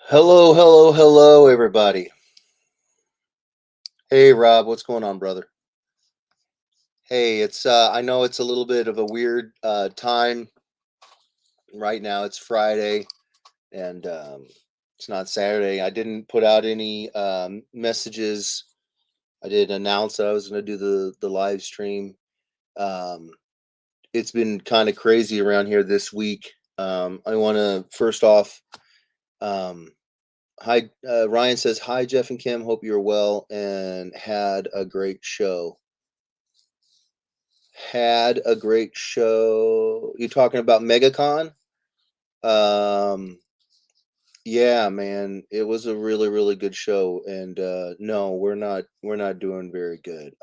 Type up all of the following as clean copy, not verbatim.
Hello, hello, hello, everybody. Hey, Rob, what's going on, brother? Hey, it's I know it's a little bit of a weird time right now. It's Friday and it's not Saturday. I didn't put out any messages. I did announce that I was going to do the live stream. Um, it's been kind of crazy around here this week. I want to first off, um, hi, Ryan says hi, Jeff and Kim. Hope you're well and had a great show. Had a great show. You talking about MegaCon? Um, yeah, man, it was a really, really good show, and no, we're not doing very good.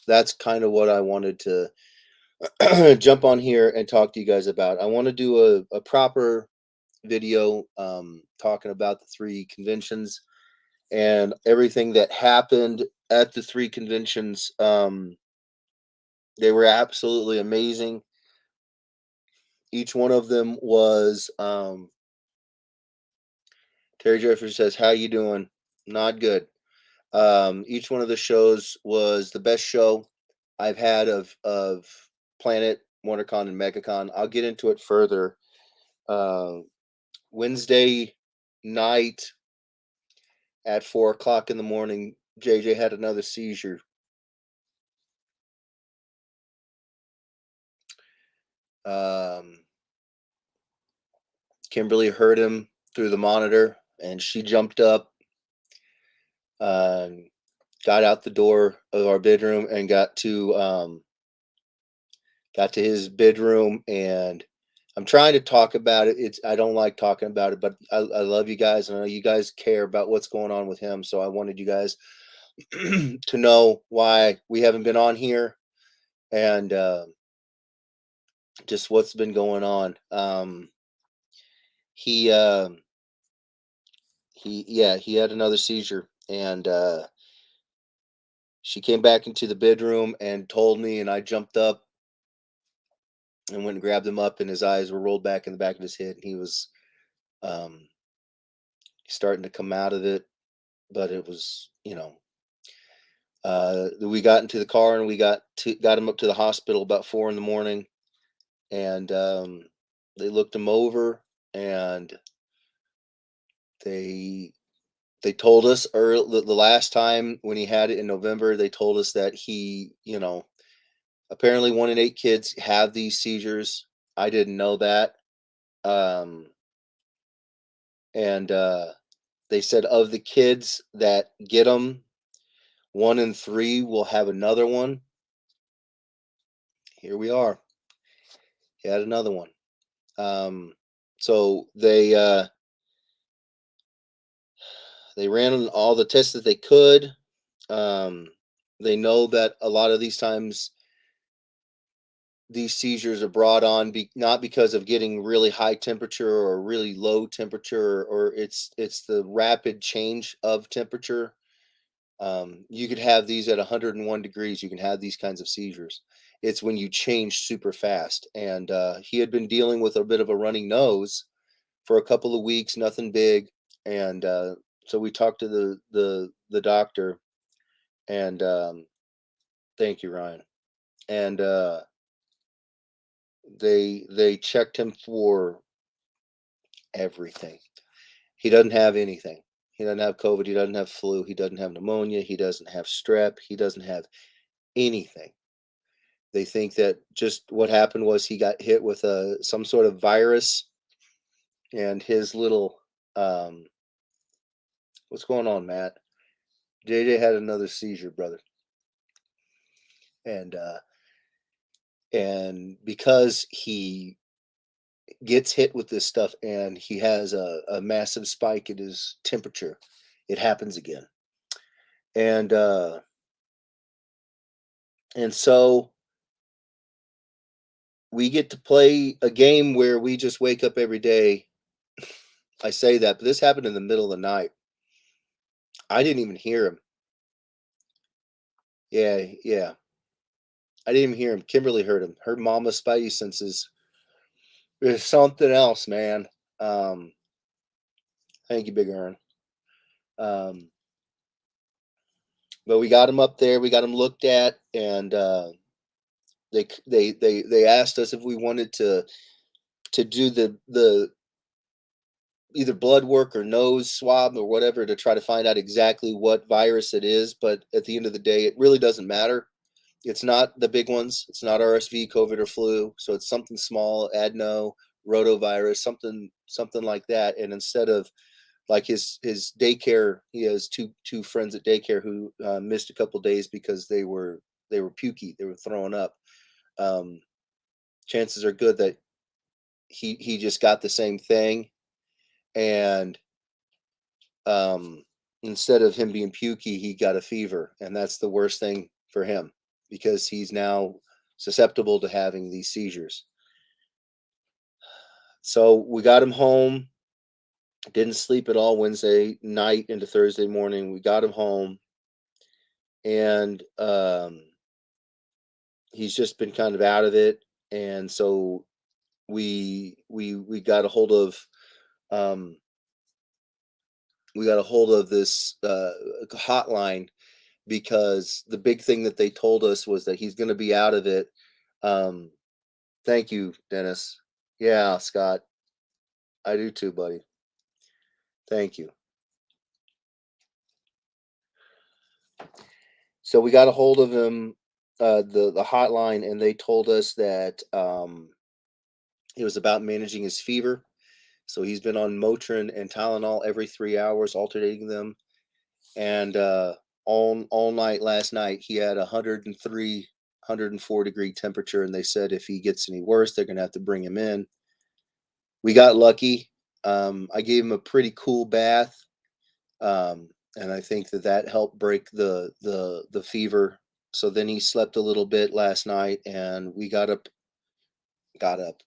That's kind of what I wanted to jump on here and talk to you guys about. I want to do a proper video talking about the three conventions and everything that happened at the three conventions. They were absolutely amazing. Each one of them was Terry Jeffers says, "How you doing?" Not good. Each one of the shows was the best show I've had of Planet, WonderCon, and MegaCon. I'll get into it further. Uh, Wednesday night at 4 o'clock in the morning, JJ had another seizure. Um, Kimberly heard him through the monitor, and she jumped up, uh, got out the door of our bedroom, and got to his bedroom. And I'm trying to talk about it. I don't like talking about it, but I love you guys, and I know you guys care about what's going on with him. So I wanted you guys to know why we haven't been on here and just what's been going on. He he had another seizure, and she came back into the bedroom and told me, and I jumped up and went and grabbed him up, and his eyes were rolled back in the back of his head, and he was um, starting to come out of it, but it was, we got into the car and we got him up to the hospital about 4 in the morning, and they looked him over, and they they told us early the last time when he had it in November. They told us that he, apparently 1 in 8 kids have these seizures. I didn't know that. Um, and they said of the kids that get them, 1 in 3 will have another one. Here we are. He had another one. So they ran all the tests that they could. Um, they know that a lot of these times these seizures are brought on not because of getting really high temperature or really low temperature, or it's the rapid change of temperature. You could have these at 101 degrees. You can have these kinds of seizures. It's when you change super fast. And he had been dealing with a bit of a runny nose for a couple of weeks, nothing big. And so we talked to the doctor, and thank you, Ryan. And they checked him for everything. He doesn't have anything. He doesn't have COVID. He doesn't have flu. He doesn't have pneumonia. He doesn't have strep. He doesn't have anything. They think that just what happened was he got hit with some sort of virus, and his little what's going on, Matt? JJ had another seizure, brother, and because he gets hit with this stuff and he has a massive spike in his temperature, it happens again, and so we get to play a game where we just wake up every day. I say that, but this happened in the middle of the night. I didn't even hear him. Yeah, yeah. I didn't even hear him. Kimberly heard him. Her mama's spidey senses is something else, man. Um, Thank you, Big Earn. Um, but we got him up there. We got him looked at, and they asked us if we wanted to do the either blood work or nose swab or whatever to try to find out exactly what virus it is. But at the end of the day, it really doesn't matter. It's not the big ones. It's not RSV, COVID, or flu. So it's something small, adeno, rotavirus, something like that. And instead of like his daycare, he has two friends at daycare who missed a couple days because they were pukey, they were throwing up. Um, Chances are good that he just got the same thing, and um, instead of him being pukey, he got a fever, and that's the worst thing for him because he's now susceptible to having these seizures. So we got him home. Didn't sleep at all Wednesday night into Thursday morning. We got him home, and he's just been kind of out of it. And so we got a hold of um, this hotline because the big thing that they told us was that he's going to be out of it. Um, Thank you, Dennis. Yeah, Scott, I do too, buddy. Thank you. So we got a hold of him, the hotline, and they told us that it was about managing his fever. So he's been on Motrin and Tylenol every 3 hours, alternating them. And all night last night, he had 103, 104-degree temperature, and they said if he gets any worse, they're gonna have to bring him in. We got lucky. I gave him a pretty cool bath, and I think that helped break the fever. So then he slept a little bit last night, and we got up.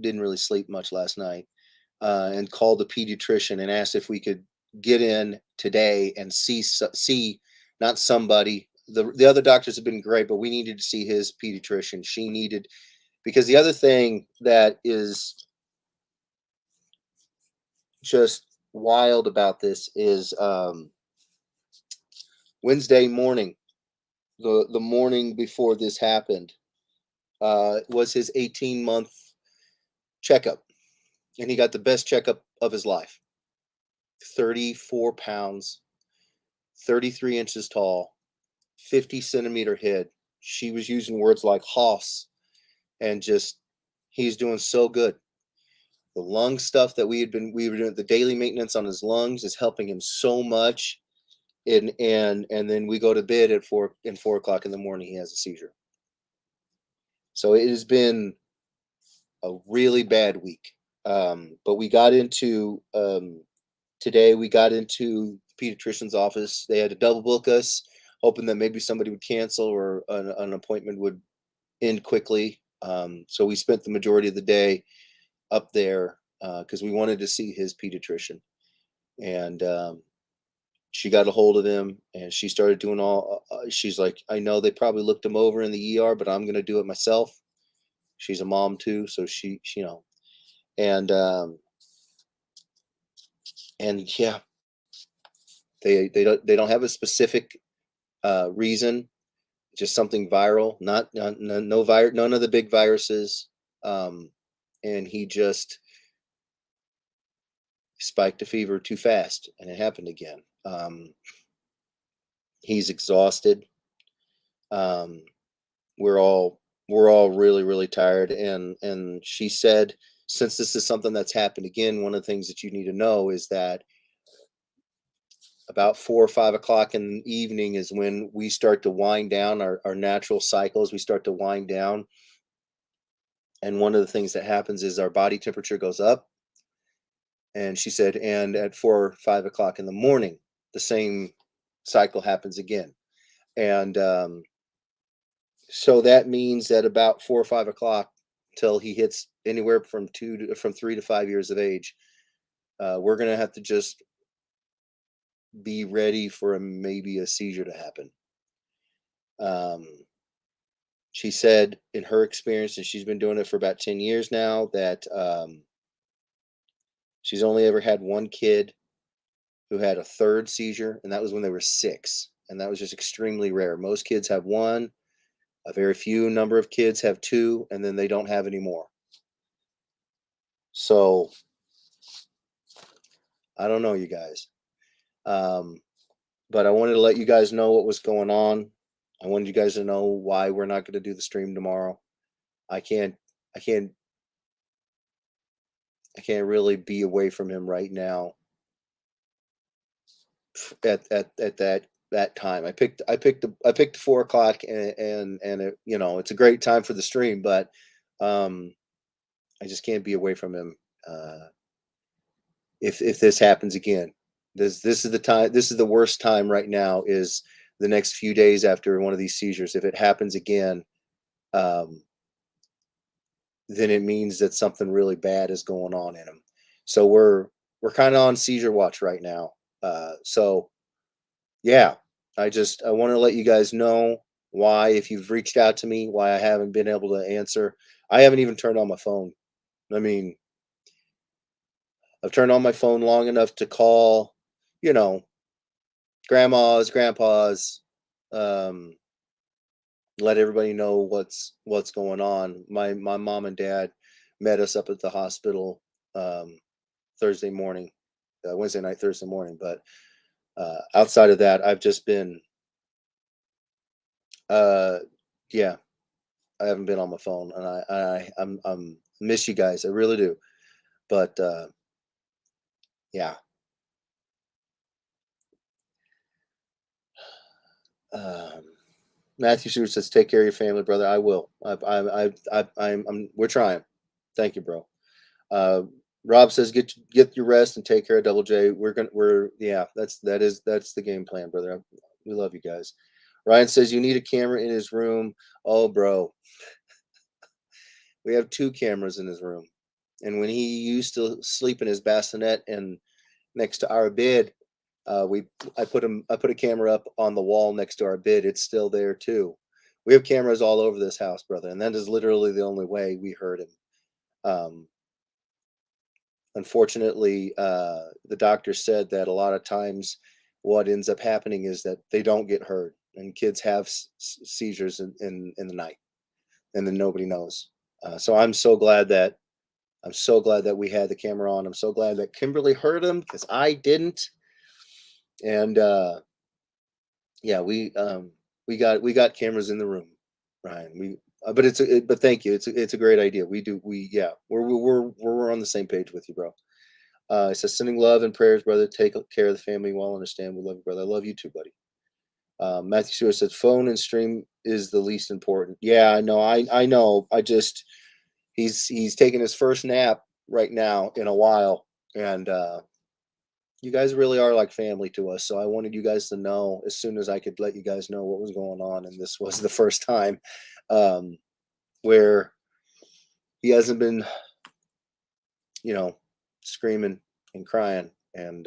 Didn't really sleep much last night, and called the pediatrician and asked if we could get in today and see not somebody. The other doctors have been great, but we needed to see his pediatrician. She needed because the other thing that is just wild about this is Wednesday morning, the morning before this happened, was his 18-month checkup, and he got the best checkup of his life. 34 pounds, 33 inches tall, 50-centimeter head. She was using words like hoss, and just he's doing so good. The lung stuff that we were doing, the daily maintenance on his lungs is helping him so much. And then we go to bed at 4 o'clock in the morning. He has a seizure. So it has been a really bad week. But we got into today. We got into the pediatrician's office. They had to double book us, hoping that maybe somebody would cancel or an appointment would end quickly. So we spent the majority of the day up there because we wanted to see his pediatrician. And she got a hold of him, and she started doing all. She's like, I know they probably looked him over in the ER, but I'm going to do it myself. She's a mom too, so she and yeah, they don't have a specific reason, just something viral, not no virus, none of the big viruses, and he just spiked a fever too fast, and it happened again. He's exhausted. Um, we're all really tired, and she said, since this is something that's happened again, one of the things that you need to know is that about 4 or 5 o'clock in the evening is when we start to wind down our natural cycles. We start to wind down. And one of the things that happens is our body temperature goes up. And she said, and at 4 or 5 o'clock in the morning, the same cycle happens again. And so that means that about 4 or 5 o'clock till he hits anywhere from 3 to 5 years of age, we're going to have to just be ready for maybe a seizure to happen. Um, she said in her experience, and she's been doing it for about 10 years now, that she's only ever had one kid who had a third seizure, and that was when they were 6, and that was just extremely rare. Most kids have 1, a very few number of kids have 2, and then they don't have any more. So, I don't know, you guys. Um, but I wanted to let you guys know what was going on. I wanted you guys to know why we're not gonna do the stream tomorrow. I can't I can't I can't really be away from him right now at that time. I picked 4 o'clock, and it, it's a great time for the stream, but um I just can't be away from him uh if this happens again. This is the time, this is the worst time right now, is the next few days after one of these seizures. If it happens again, um then it means that something really bad is going on in him. So we're kind of on seizure watch right now. So yeah, I want to let you guys know why, if you've reached out to me, why I haven't been able to answer. I haven't even turned on my phone. I mean, I've turned on my phone long enough to call, you know, grandmas, grandpas, um, let everybody know what's going on. My mom and dad met us up at the hospital um, Thursday morning, Wednesday night, Thursday morning. But outside of that, I've just been, uh, yeah, I haven't been on my phone, and I'm miss you guys. I really do. But yeah, um, Matthew Stewart says, "Take care of your family, brother." I will. We're trying. Thank you, bro. Uh, Rob says, "Get your rest and take care of Double J." Yeah. That's the game plan, brother. We love you guys. Ryan says, "You need a camera in his room." Oh, bro, we have 2 cameras in his room, and when he used to sleep in his bassinet and next to our bed, we I put a camera up on the wall next to our bed. It's still there too. We have cameras all over this house, brother, and that is literally the only way we heard him. Um, Unfortunately, the doctor said that a lot of times what ends up happening is that they don't get heard, and kids have seizures in the night, and then nobody knows. So I'm so glad that we had the camera on. I'm so glad that Kimberly heard him, because I didn't. And yeah, we got cameras in the room, Ryan. But but thank you. It's a great idea. We Yeah, we're on the same page with you, bro. It says, "Sending love and prayers, brother. Take care of the family. Well, understand. We love you, brother. I love you too, buddy." Matthew Stewart says, "Phone and stream is the least important." Yeah, I know. I know. He's taking his first nap right now in a while, and you guys really are like family to us. So I wanted you guys to know as soon as I could let you guys know what was going on, and this was the first time um, where he hasn't been, you know, screaming and crying, and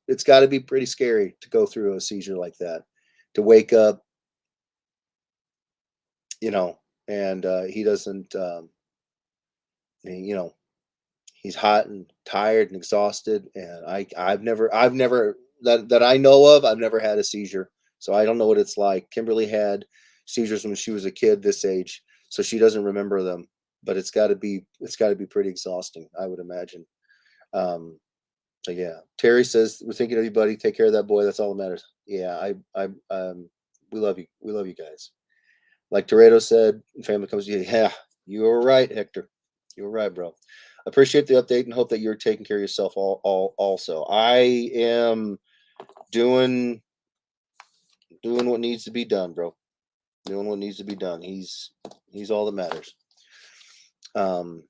it's got to be pretty scary to go through a seizure like that, to wake up, you know, and he doesn't, you know, he's hot and tired and exhausted, and I've never that I know of, I've never had a seizure, so I don't know what it's like. Kimberly had seizures when she was a kid this age, so she doesn't remember them, but it's got to be pretty exhausting, I would imagine. Um, so yeah, Terry says, "We're thinking of you, buddy. Take care of that boy. That's all that matters." Yeah, we love you. We love you guys. Like Toretto said, family comes to you. Yeah, you were right, Hector. You were right, bro. Appreciate the update and hope that you're taking care of yourself all also. I am doing doing what needs to be done, bro. Doing what needs to be done. He's all that matters. Um,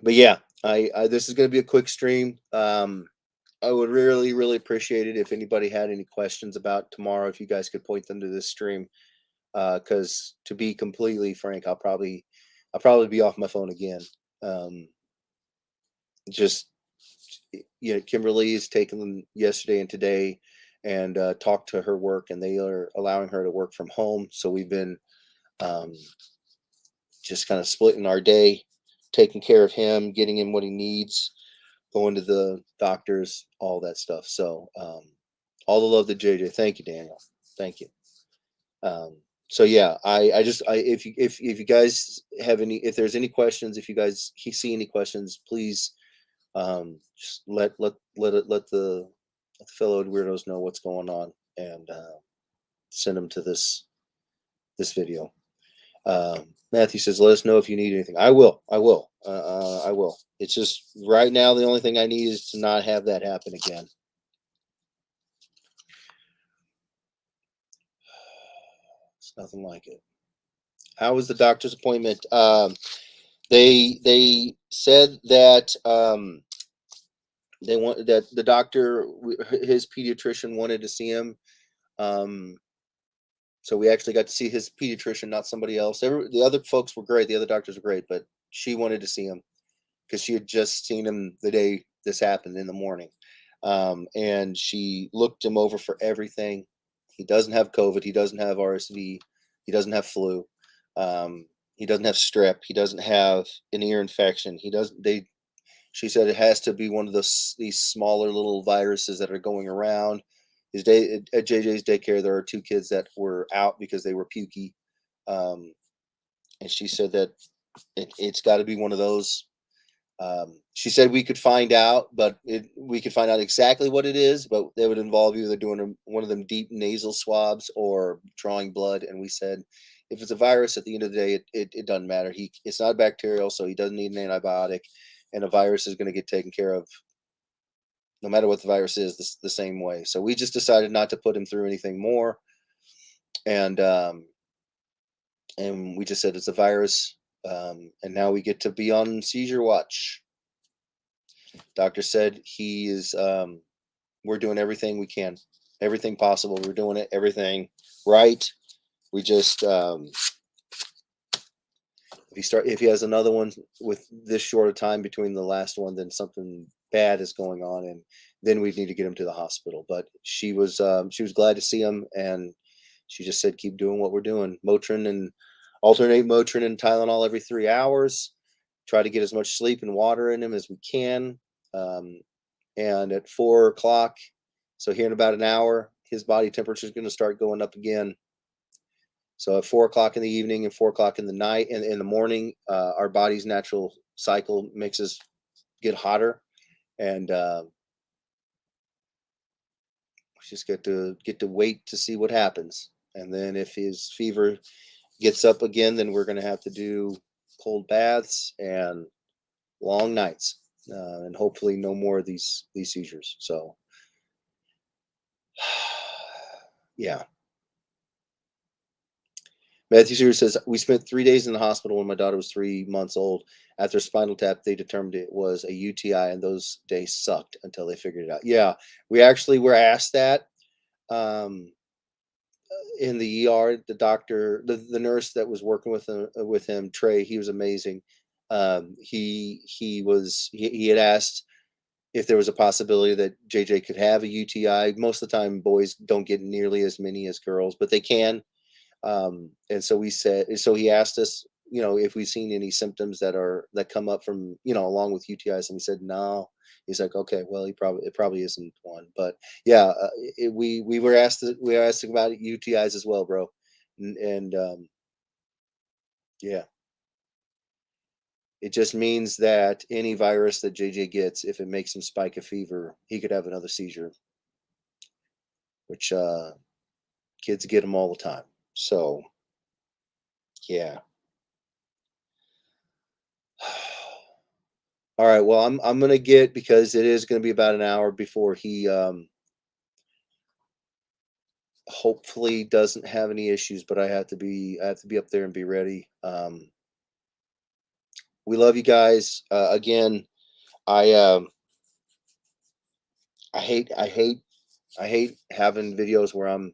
but yeah, I this is gonna be a quick stream. I would really appreciate it if anybody had any questions about tomorrow. If you guys could point them to this stream, because to be completely frank, I'll probably be off my phone again. Um, just Kimberly is taking them yesterday and today, and talked to her work, and they are allowing her to work from home. So we've been um, just kind of splitting our day, taking care of him, getting him what he needs. going to the doctors, all that stuff. So all the love to JJ. Thank you, Daniel. Thank you. So yeah, if you guys have any, if there's any questions, if you guys see any questions, please just let the fellow weirdos know what's going on, and send them to this video. Matthew says, "Let us know if you need anything." I will. I will. I will. It's just right now the only thing I need is to not have that happen again. It's nothing like it. How was the doctor's appointment? They said that they want that the doctor, his pediatrician, wanted to see him. Um, so we actually got to see his pediatrician, not somebody else. The other folks were great. The other doctors were great, but she wanted to see him because she had just seen him the day this happened in the morning. And she looked him over for everything. He doesn't have COVID. He doesn't have RSV. He doesn't have flu. He doesn't have strep. He doesn't have an ear infection. He doesn't. She said it has to be one of these smaller little viruses that are going around. His day at JJ's daycare, there are two kids that were out because they were pukey, and she said that it's got to be one of those. She said we could find out, but we could find out exactly what it is, but they would involve either doing one of them deep nasal swabs or drawing blood. And we said, if it's a virus, at the end of the day, it doesn't matter. It's not bacterial, so he doesn't need an antibiotic, and a virus is going to get taken care of no matter what the virus is, the same way. So we just decided not to put him through anything more, and we just said it's a virus, and now we get to be on seizure watch. Doctor said he is. We're doing everything we can, everything possible. We're doing it, everything right. We just if he has another one with this short of time between the last one, then something bad is going on, and then we need to get him to the hospital. But she was glad to see him, and she just said, keep doing what we're doing. Motrin and alternate Motrin and Tylenol every 3 hours. Try to get as much sleep and water in him as we can. And at 4 o'clock, so here in about an hour, his body temperature is going to start going up again. So at 4 o'clock in the evening and 4 o'clock in the night and in the morning, our body's natural cycle makes us get hotter, and we just get to wait to see what happens. And then if his fever gets up again, then we're going to have to do cold baths and long nights, and hopefully no more of these seizures. So yeah. Matthew Sears says, we spent 3 days in the hospital when my daughter was 3 months old. After spinal tap, they determined it was a UTI, and those days sucked until they figured it out. Yeah, we actually were asked that um, in the ER. The doctor, the nurse that was working with him, Trey, he was amazing. He had asked if there was a possibility that JJ could have a UTI. Most of the time, boys don't get nearly as many as girls, but they can. And so he asked us, if we've seen any symptoms that come up from, along with UTIs, and we said no. He's like, okay, well, it probably isn't one, but yeah, we were asked about UTIs as well, bro, and yeah, it just means that any virus that JJ gets, if it makes him spike a fever, he could have another seizure, which kids get them all the time. So yeah. All right. Well, I'm gonna get, because it is gonna be about an hour before he hopefully doesn't have any issues, but I have to be up there and be ready. We love you guys. Again, I I hate I hate I hate having videos where I'm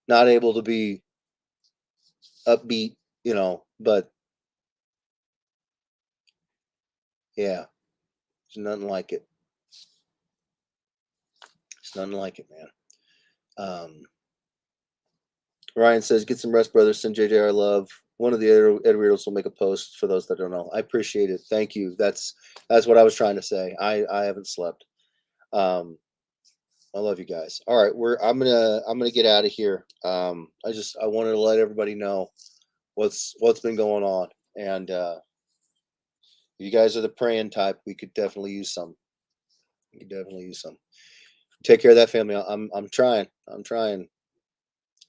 not able to be upbeat, but yeah, there's nothing like it. It's nothing like it, man. Ryan says, get some rest, brother. Send JJ our love. one of the editors will make a post for those that don't know. I appreciate it. Thank you. That's what I was trying to say. I haven't slept. Um, I love you guys. All right, I'm gonna get out of here. I wanted to let everybody know what's been going on, and you guys are the praying type. We could definitely use some. We could definitely use some. Take care of that family. I'm trying. I'm trying.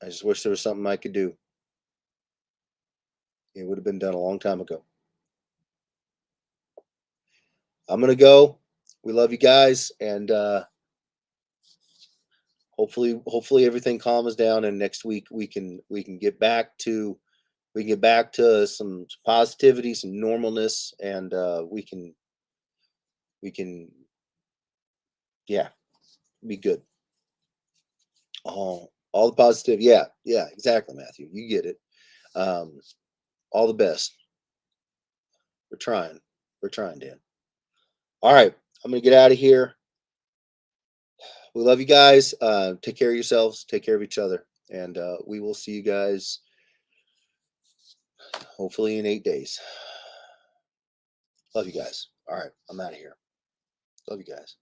I just wish there was something I could do. It would have been done a long time ago. I'm gonna go. We love you guys, and hopefully everything calms down, and next week we can get back to some positivity, some normalness, and we can yeah, be good. All the positive. Yeah, yeah, exactly, Matthew. You get it. Um, all the best. We're trying. We're trying, Dan. All right, I'm gonna get out of here. We love you guys. Take care of yourselves. Take care of each other, and we will see you guys hopefully in 8 days. Love you guys. All right, I'm out of here. Love you guys.